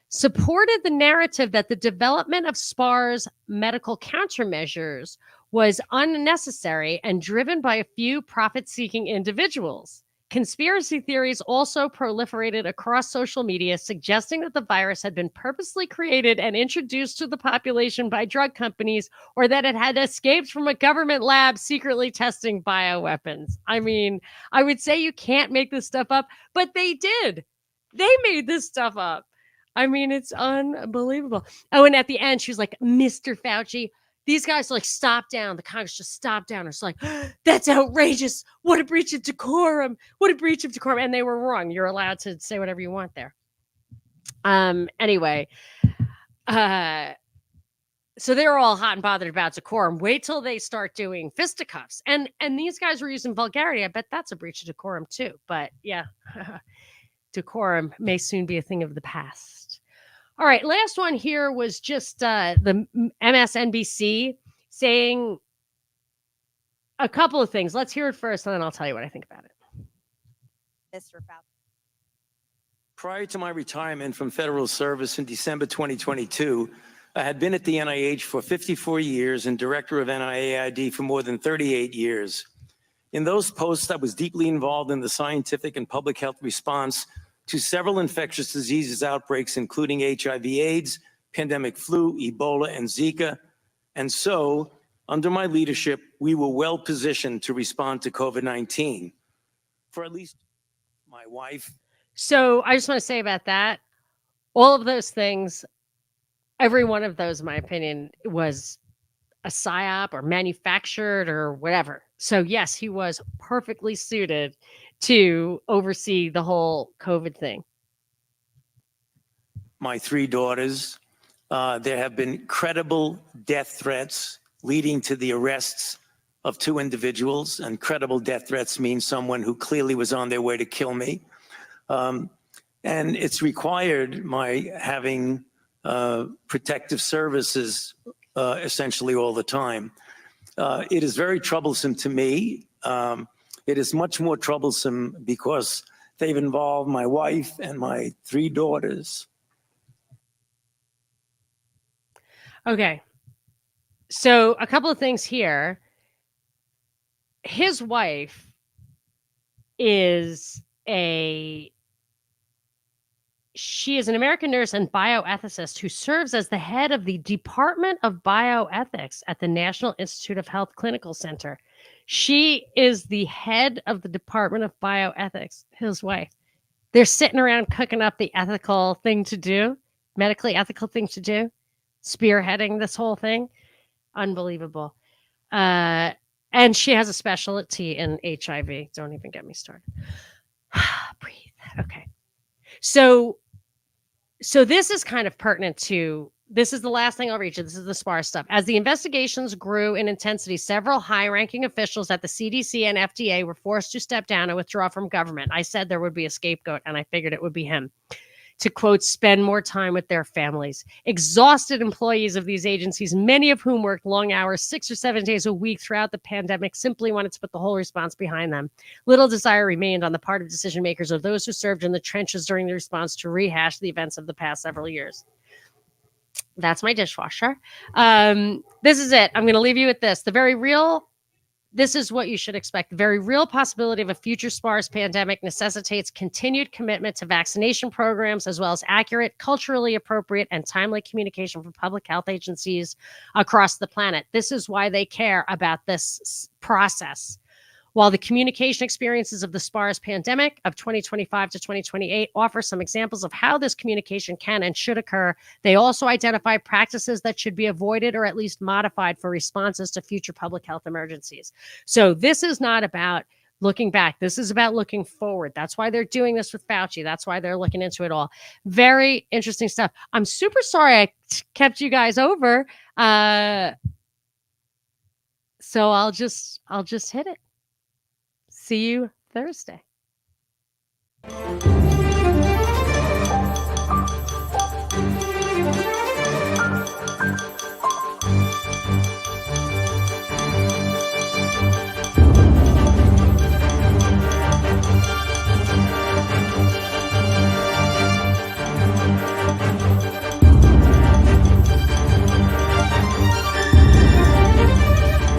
supported the narrative that the development of SPARS medical countermeasures was unnecessary and driven by a few profit-seeking individuals. Conspiracy theories also proliferated across social media, suggesting that the virus had been purposely created and introduced to the population by drug companies, or that it had escaped from a government lab secretly testing bioweapons. I mean, I would say you can't make this stuff up, but they did. They made this stuff up. I mean, it's unbelievable. Oh, and at the end, she was like, Mr. Fauci, these guys like stopped down. The Congress just stopped down. It's like, that's outrageous. What a breach of decorum. What a breach of decorum. And they were wrong. You're allowed to say whatever you want there. Anyway, so they were all hot and bothered about decorum. Wait till they start doing fisticuffs. And these guys were using vulgarity. I bet that's a breach of decorum too. But yeah, decorum may soon be a thing of the past. All right, last one here was just the MSNBC saying a couple of things. Let's hear it first, and then I'll tell you what I think about it. Mr. Fauci. Prior to my retirement from federal service in December 2022, I had been at the NIH for 54 years and director of NIAID for more than 38 years. In those posts, I was deeply involved in the scientific and public health response to several infectious diseases outbreaks, including HIV/AIDS, pandemic flu, Ebola, and Zika. And so, under my leadership, we were well positioned to respond to COVID-19. For at least my wife. So I just want to say about that, all of those things, every one of those, in my opinion, was a psyop or manufactured or whatever. So yes, he was perfectly suited to oversee the whole COVID thing. My 3 daughters, there have been credible death threats leading to the arrests of 2 individuals, and credible death threats mean someone who clearly was on their way to kill me. And it's required my having protective services essentially all the time. It is very troublesome to me. It is much more troublesome because they've involved my wife and my 3 daughters. Okay. So a couple of things here. His wife is she is an American nurse and bioethicist who serves as the head of the Department of Bioethics at the National Institute of Health Clinical Center. She is the head of the Department of Bioethics, his wife. They're sitting around cooking up the ethical thing to do, medically ethical thing to do, spearheading this whole thing. Unbelievable. And she has a specialty in HIV. Don't even get me started. Breathe. Okay. So this is kind of pertinent to, this is the last thing I'll read you. This is the SPARS stuff. As the investigations grew in intensity, several high-ranking officials at the CDC and FDA were forced to step down and withdraw from government. I said there would be a scapegoat, and I figured it would be him. to, quote, spend more time with their families. Exhausted employees of these agencies, many of whom worked long hours, 6 or 7 days a week throughout the pandemic, simply wanted to put the whole response behind them. Little desire remained on the part of decision makers or those who served in the trenches during the response to rehash the events of the past several years. That's my dishwasher. This is it. I'm going to leave you with this. This is what you should expect. The very real possibility of a future SPARS pandemic necessitates continued commitment to vaccination programs, as well as accurate, culturally appropriate, and timely communication from public health agencies across the planet. This is why they care about this process. While the communication experiences of the SPARS pandemic of 2025 to 2028 offer some examples of how this communication can and should occur, they also identify practices that should be avoided or at least modified for responses to future public health emergencies. So this is not about looking back. This is about looking forward. That's why they're doing this with Fauci. That's why they're looking into it all. Very interesting stuff. I'm super sorry I kept you guys over. So I'll just hit it. See you Thursday.